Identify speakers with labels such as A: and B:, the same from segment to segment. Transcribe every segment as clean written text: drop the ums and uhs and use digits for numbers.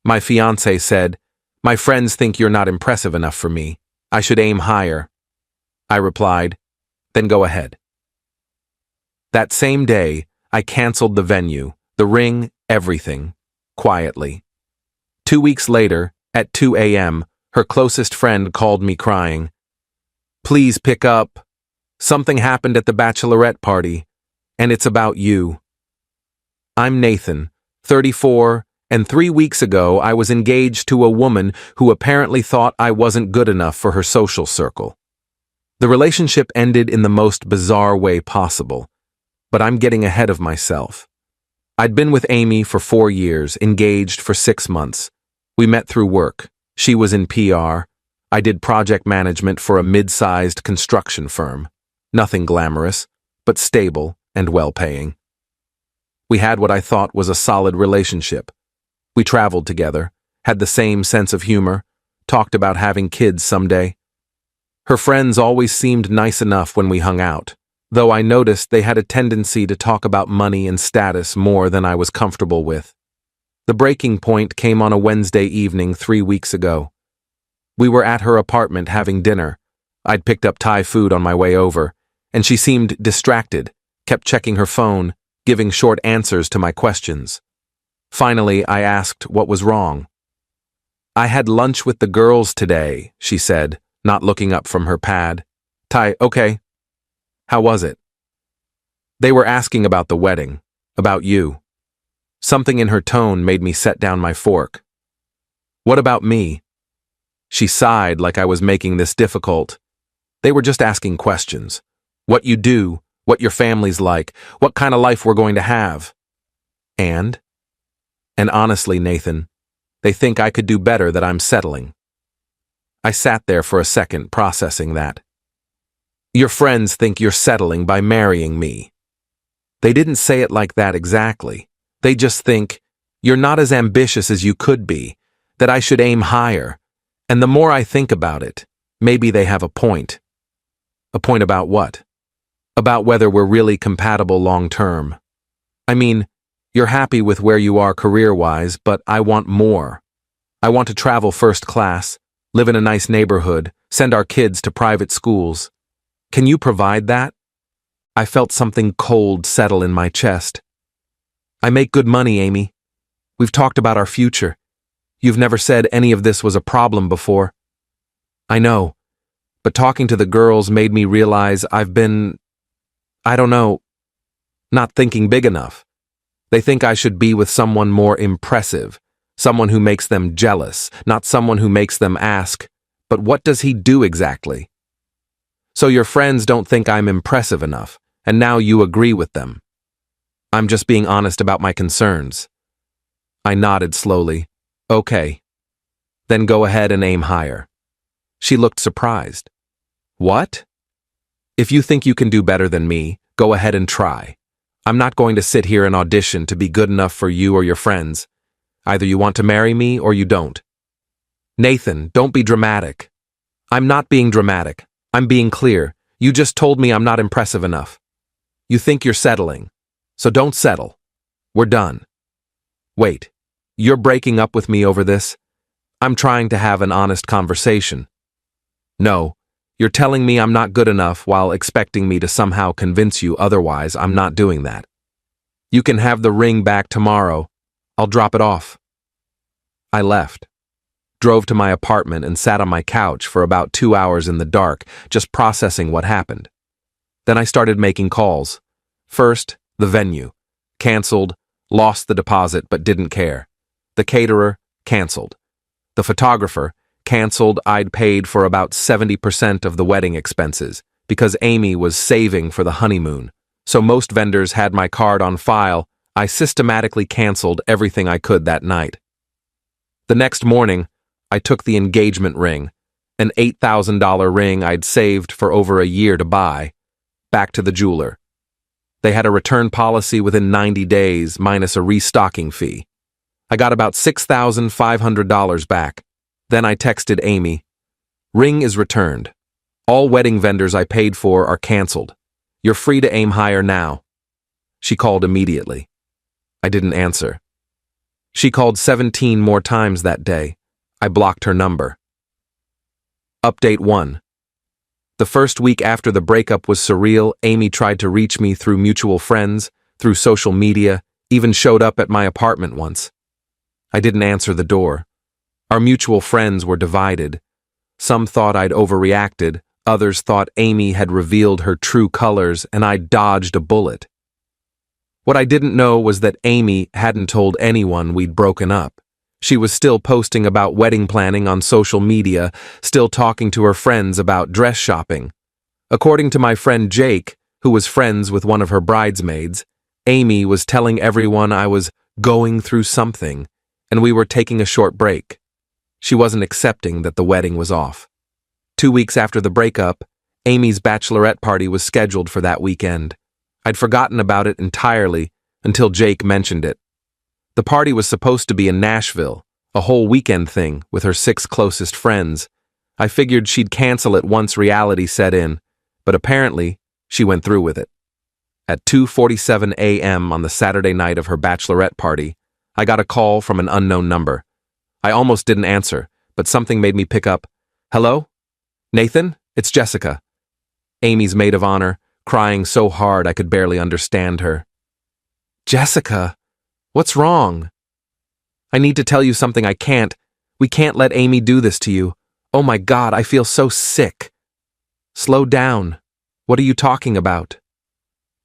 A: My fiancé said, "My friends think you're not impressive enough for me. I should aim higher." I replied, "Then go ahead." That same day, I canceled the venue, the ring, everything, quietly. 2 weeks later, at 2 a.m., her closest friend called me crying. "Please pick up. Something happened at the Bachelorette party, and it's about you." I'm Nathan, 34, and 3 weeks ago I was engaged to a woman who apparently thought I wasn't good enough for her social circle. The relationship ended in the most bizarre way possible, but I'm getting ahead of myself. I'd been with Amy for 4 years, engaged for 6 months. We met through work. She was in PR. I did project management for a mid-sized construction firm. Nothing glamorous, but stable and well-paying. We had what I thought was a solid relationship. We traveled together, had the same sense of humor, talked about having kids someday. Her friends always seemed nice enough when we hung out, though I noticed they had a tendency to talk about money and status more than I was comfortable with. The breaking point came on a Wednesday evening 3 weeks ago. We were at her apartment having dinner. I'd picked up Thai food on my way over, and she seemed distracted, kept checking her phone, giving short answers to my questions. Finally, I asked what was wrong. "I had lunch with the girls today," she said, not looking up from her pad. "Thai, okay. How was it?" "They were asking about the wedding, about you." Something in her tone made me set down my fork. "What about me?" She sighed like I was making this difficult. "They were just asking questions. What you do, what your family's like, what kind of life we're going to have." And honestly, Nathan, they think I could do better, that I'm settling. I sat there for a second, processing that. "Your friends think you're settling by marrying me." They didn't say it like that exactly. They just think you're not as ambitious as you could be, that I should aim higher. And the more I think about it, maybe they have a point. A point about what? About whether we're really compatible long-term. I mean, you're happy with where you are career-wise, but I want more. I want to travel first class, live in a nice neighborhood, send our kids to private schools. Can you provide that? I felt something cold settle in my chest. "I make good money, Amy. We've talked about our future. You've never said any of this was a problem before." "I know, but talking to the girls made me realize I've been, I don't know, not thinking big enough. They think I should be with someone more impressive, someone who makes them jealous, not someone who makes them ask, 'But what does he do exactly?' So your friends don't think I'm impressive enough, and now you agree with them." "I'm just being honest about my concerns." I nodded slowly. "Okay. Then go ahead and aim higher." She looked surprised. "What?" "If you think you can do better than me, go ahead and try. I'm not going to sit here and audition to be good enough for you or your friends. Either you want to marry me or you don't." "Nathan, don't be dramatic." "I'm not being dramatic. I'm being clear. You just told me I'm not impressive enough. You think you're settling. So don't settle. We're done." "Wait, you're breaking up with me over this?" "I'm trying to have an honest conversation." "No, you're telling me I'm not good enough while expecting me to somehow convince you otherwise. I'm not doing that. You can have the ring back tomorrow. I'll drop it off." I left, drove to my apartment and sat on my couch for about 2 hours in the dark, just processing what happened. Then I started making calls. First, the venue. Canceled, lost the deposit but didn't care. The caterer, canceled. The photographer, canceled. I'd paid for about 70% of the wedding expenses because Amy was saving for the honeymoon. So most vendors had my card on file. I systematically canceled everything I could that night. The next morning, I took the engagement ring, an $8,000 ring I'd saved for over a year to buy, back to the jeweler. They had a return policy within 90 days minus a restocking fee. I got about $6,500 back. Then I texted Amy, "Ring is returned. All wedding vendors I paid for are canceled. You're free to aim higher now." She called immediately. I didn't answer. She called 17 more times that day. I blocked her number. Update 1. The first week after the breakup was surreal. Amy tried to reach me through mutual friends, through social media, even showed up at my apartment once. I didn't answer the door. Our mutual friends were divided. Some thought I'd overreacted, others thought Amy had revealed her true colors and I'd dodged a bullet. What I didn't know was that Amy hadn't told anyone we'd broken up. She was still posting about wedding planning on social media, still talking to her friends about dress shopping. According to my friend Jake, who was friends with one of her bridesmaids, Amy was telling everyone I was going through something, and we were taking a short break. She wasn't accepting that the wedding was off. 2 weeks after the breakup, Amy's bachelorette party was scheduled for that weekend. I'd forgotten about it entirely until Jake mentioned it. The party was supposed to be in Nashville, a whole weekend thing with her 6 closest friends. I figured she'd cancel it once reality set in, but apparently she went through with it. At 2:47 a.m. on the Saturday night of her bachelorette party, I got a call from an unknown number. I almost didn't answer, but something made me pick up. Hello? Nathan? It's Jessica. Amy's maid of honor, crying so hard I could barely understand her. Jessica, what's wrong? I need to tell you something I can't. We can't let Amy do this to you. Oh my God, I feel so sick. Slow down. What are you talking about?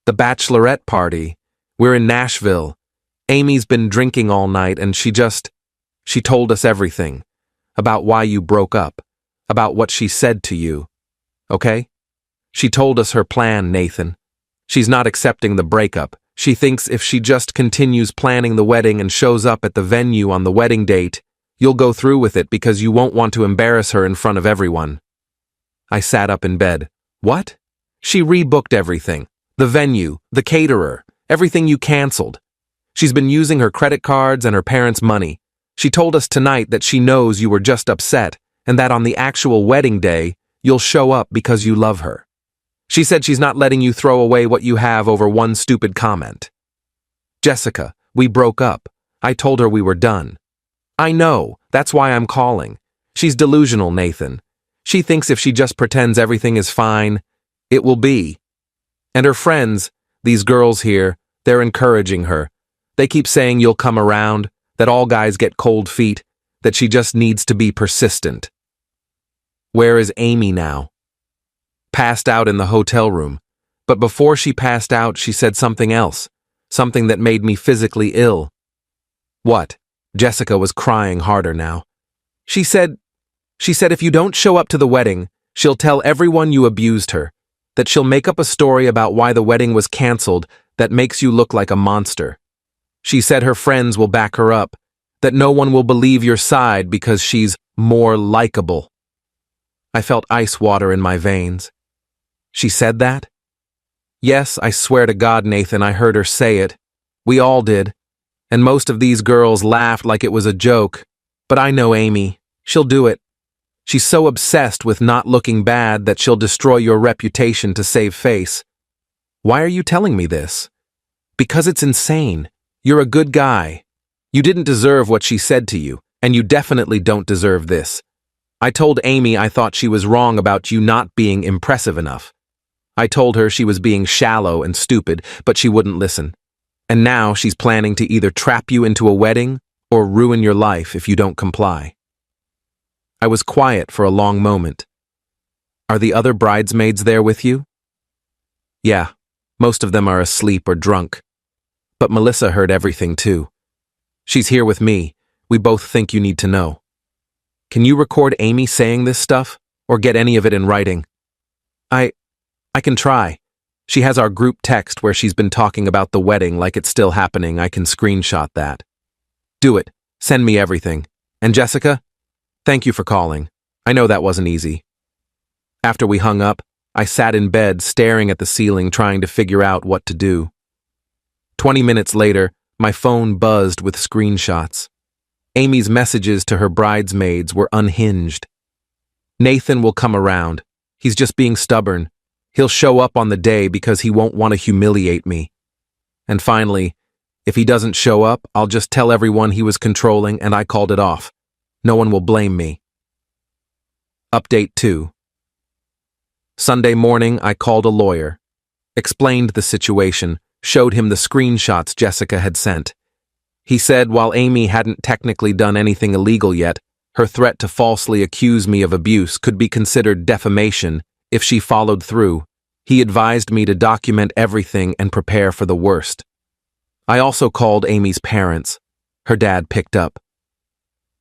A: The bachelorette party. We're in Nashville. Amy's been drinking all night and she told us everything. About why you broke up. About what she said to you. Okay? She told us her plan, Nathan. She's not accepting the breakup. She thinks if she just continues planning the wedding and shows up at the venue on the wedding date, you'll go through with it because you won't want to embarrass her in front of everyone. I sat up in bed. What? She rebooked everything. The venue, the caterer, everything you canceled. She's been using her credit cards and her parents' money. She told us tonight that she knows you were just upset and that on the actual wedding day, you'll show up because you love her. She said she's not letting you throw away what you have over one stupid comment. Jessica, we broke up. I told her we were done. I know, that's why I'm calling. She's delusional, Nathan. She thinks if she just pretends everything is fine, it will be. And her friends, these girls here, they're encouraging her. They keep saying you'll come around, that all guys get cold feet, that she just needs to be persistent. Where is Amy now? Passed out in the hotel room, but before she passed out, she said something else, something that made me physically ill. What? Jessica was crying harder now. She said if you don't show up to the wedding, she'll tell everyone you abused her, that she'll make up a story about why the wedding was canceled that makes you look like a monster. She said her friends will back her up, that no one will believe your side because she's more likable. I felt ice water in my veins. She said that? Yes, I swear to God, Nathan, I heard her say it. We all did. And most of these girls laughed like it was a joke. But I know Amy. She'll do it. She's so obsessed with not looking bad that she'll destroy your reputation to save face. Why are you telling me this? Because it's insane. You're a good guy. You didn't deserve what she said to you, and you definitely don't deserve this. I told Amy I thought she was wrong about you not being impressive enough. I told her she was being shallow and stupid, but she wouldn't listen. And now she's planning to either trap you into a wedding or ruin your life if you don't comply. I was quiet for a long moment. Are the other bridesmaids there with you? Yeah, most of them are asleep or drunk. But Melissa heard everything too. She's here with me. We both think you need to know. Can you record Amy saying this stuff, or get any of it in writing? I can try. She has our group text where she's been talking about the wedding like it's still happening. I can screenshot that. Do it. Send me everything. And Jessica, thank you for calling. I know that wasn't easy. After we hung up, I sat in bed staring at the ceiling trying to figure out what to do. 20 minutes later, my phone buzzed with screenshots. Amy's messages to her bridesmaids were unhinged. Nathan will come around. He's just being stubborn. He'll show up on the day because he won't want to humiliate me. And finally, If he doesn't show up, I'll just tell everyone he was controlling and I called it off. No one will blame me. Update 2. Sunday morning, I called a lawyer, explained the situation, showed him the screenshots Jessica had sent. He said while Amy hadn't technically done anything illegal yet, her threat to falsely accuse me of abuse could be considered defamation if she followed through. He advised me to document everything and prepare for the worst. I also called Amy's parents. Her dad picked up.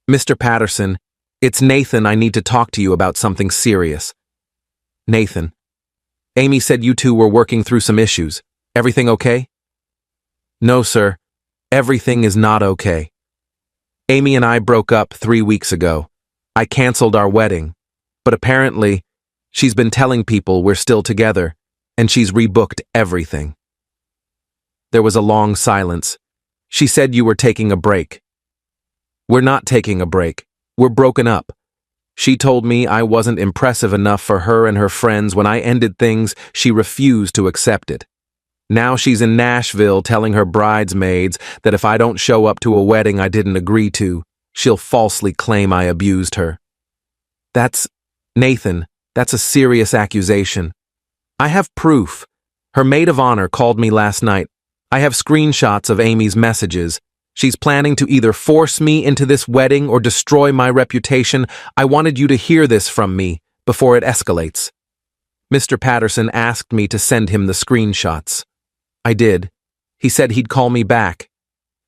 A: "Mr. Patterson, it's Nathan. I need to talk to you about something serious." "Nathan. Amy said you two were working through some issues. Everything okay?" "No, sir. Everything is not okay. Amy and I broke up 3 weeks ago. I canceled our wedding, but apparently she's been telling people we're still together, and she's rebooked everything." There was a long silence. "She said you were taking a break." "We're not taking a break. We're broken up. She told me I wasn't impressive enough for her and her friends. When I ended things, she refused to accept it. Now she's in Nashville telling her bridesmaids that if I don't show up to a wedding I didn't agree to, she'll falsely claim I abused her." Nathan, that's a serious accusation. I have proof. Her maid of honor called me last night. I have screenshots of Amy's messages. She's planning to either force me into this wedding or destroy my reputation. I wanted you to hear this from me before it escalates. Mr. Patterson asked me to send him the screenshots. I did. He said he'd call me back.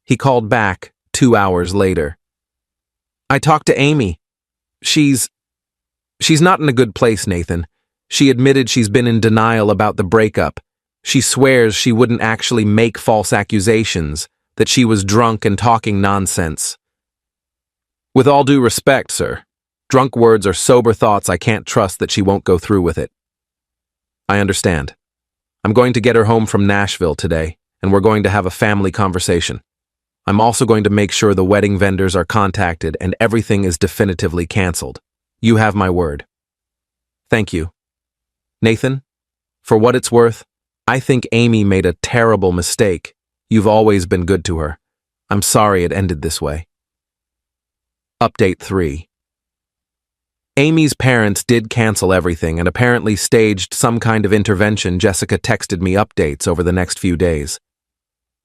A: He called back 2 hours later. I talked to Amy. She's not in a good place, Nathan. She admitted she's been in denial about the breakup. She swears she wouldn't actually make false accusations, that she was drunk and talking nonsense. With all due respect, sir, drunk words are sober thoughts. I can't trust that she won't go through with it. I understand. I'm going to get her home from Nashville today, and we're going to have a family conversation. I'm also going to make sure the wedding vendors are contacted and everything is definitively canceled. You have my word. Thank you. Nathan, for what it's worth, I think Amy made a terrible mistake. You've always been good to her. I'm sorry it ended this way. Update 3. Amy's parents did cancel everything and apparently staged some kind of intervention. Jessica texted me updates over the next few days.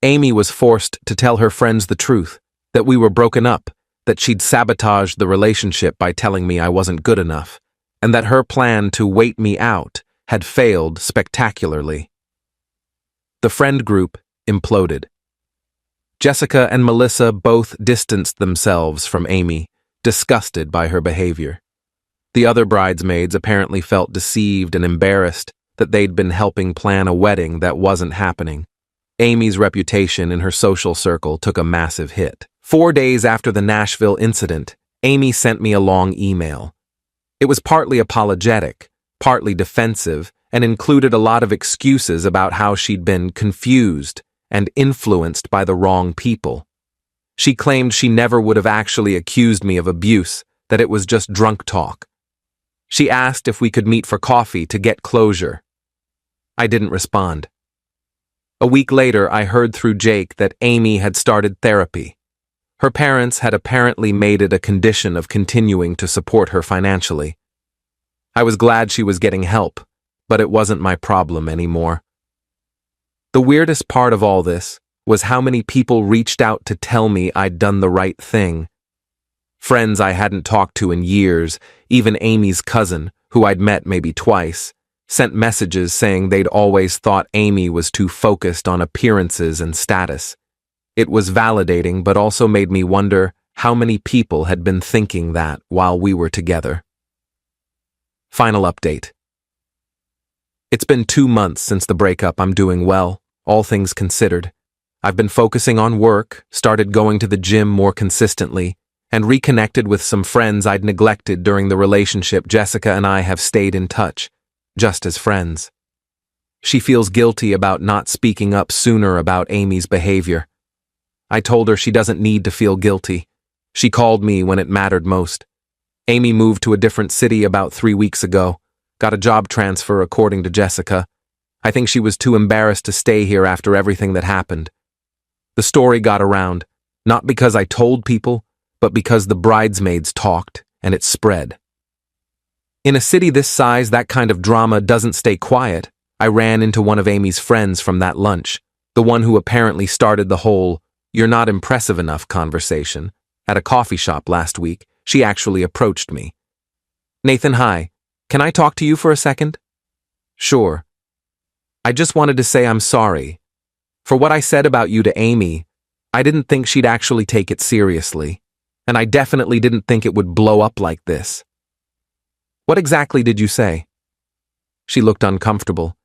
A: Amy was forced to tell her friends the truth, that we were broken up, that she'd sabotaged the relationship by telling me I wasn't good enough, and that her plan to wait me out had failed spectacularly. The friend group imploded. Jessica and Melissa both distanced themselves from Amy, disgusted by her behavior. The other bridesmaids apparently felt deceived and embarrassed that they'd been helping plan a wedding that wasn't happening. Amy's reputation in her social circle took a massive hit. 4 days after the Nashville incident, Amy sent me a long email. It was partly apologetic, partly defensive, and included a lot of excuses about how she'd been confused and influenced by the wrong people. She claimed she never would have actually accused me of abuse, that it was just drunk talk. She asked if we could meet for coffee to get closure. I didn't respond. A week later, I heard through Jake that Amy had started therapy. Her parents had apparently made it a condition of continuing to support her financially. I was glad she was getting help, but it wasn't my problem anymore. The weirdest part of all this was how many people reached out to tell me I'd done the right thing. Friends I hadn't talked to in years, even Amy's cousin, who I'd met maybe twice, sent messages saying they'd always thought Amy was too focused on appearances and status. It was validating, but also made me wonder how many people had been thinking that while we were together. Final update. It's been 2 months since the breakup. I'm doing well, all things considered. I've been focusing on work, started going to the gym more consistently, and reconnected with some friends I'd neglected during the relationship. Jessica and I have stayed in touch, just as friends. She feels guilty about not speaking up sooner about Amy's behavior. I told her she doesn't need to feel guilty. She called me when it mattered most. Amy moved to a different city about 3 weeks ago, got a job transfer according to Jessica. I think she was too embarrassed to stay here after everything that happened. The story got around, not because I told people, but because the bridesmaids talked, and it spread. In a city this size, that kind of drama doesn't stay quiet. I ran into one of Amy's friends from that lunch, the one who apparently started the whole "you're not impressive enough" conversation. At a coffee shop last week, she actually approached me. "Nathan, hi. Can I talk to you for a second?" "Sure. I just wanted to say I'm sorry. For what I said about you to Amy, I didn't think she'd actually take it seriously, and I definitely didn't think it would blow up like this." "What exactly did you say?" She looked uncomfortable.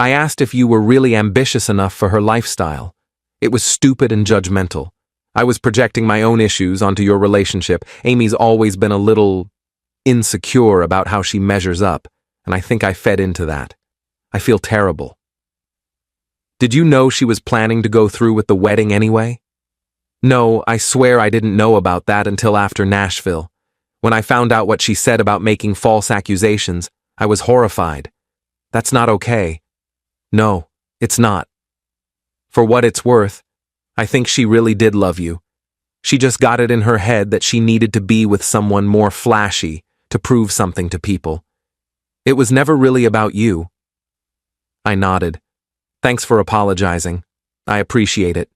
A: "I asked if you were really ambitious enough for her lifestyle. It was stupid and judgmental. I was projecting my own issues onto your relationship. Amy's always been a little insecure about how she measures up, and I think I fed into that. I feel terrible." "Did you know she was planning to go through with the wedding anyway?" "No, I swear I didn't know about that until after Nashville. When I found out what she said about making false accusations, I was horrified. That's not okay." "No, it's not. For what it's worth, I think she really did love you. She just got it in her head that she needed to be with someone more flashy to prove something to people. It was never really about you." I nodded. "Thanks for apologizing. I appreciate it."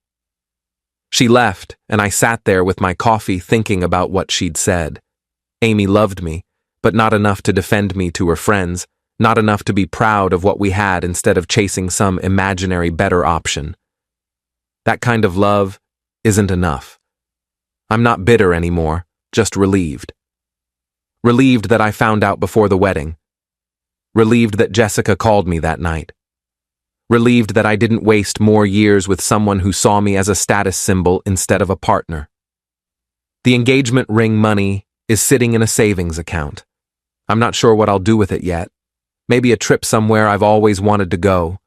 A: She left, and I sat there with my coffee thinking about what she'd said. Amy loved me, but not enough to defend me to her friends, not enough to be proud of what we had instead of chasing some imaginary better option. That kind of love isn't enough. I'm not bitter anymore, just relieved. Relieved that I found out before the wedding. Relieved that Jessica called me that night. Relieved that I didn't waste more years with someone who saw me as a status symbol instead of a partner. The engagement ring money is sitting in a savings account. I'm not sure what I'll do with it yet. Maybe a trip somewhere I've always wanted to go.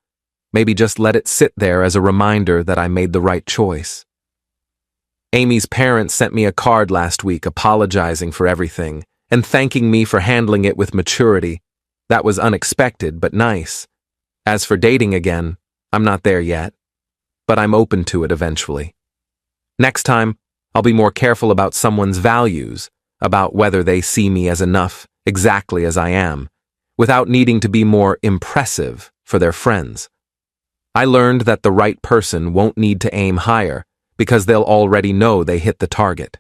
A: Maybe just let it sit there as a reminder that I made the right choice. Amy's parents sent me a card last week apologizing for everything and thanking me for handling it with maturity. That was unexpected, but nice. As for dating again, I'm not there yet, but I'm open to it eventually. Next time, I'll be more careful about someone's values, about whether they see me as enough, exactly as I am, without needing to be more impressive for their friends. I learned that the right person won't need to aim higher because they'll already know they hit the target.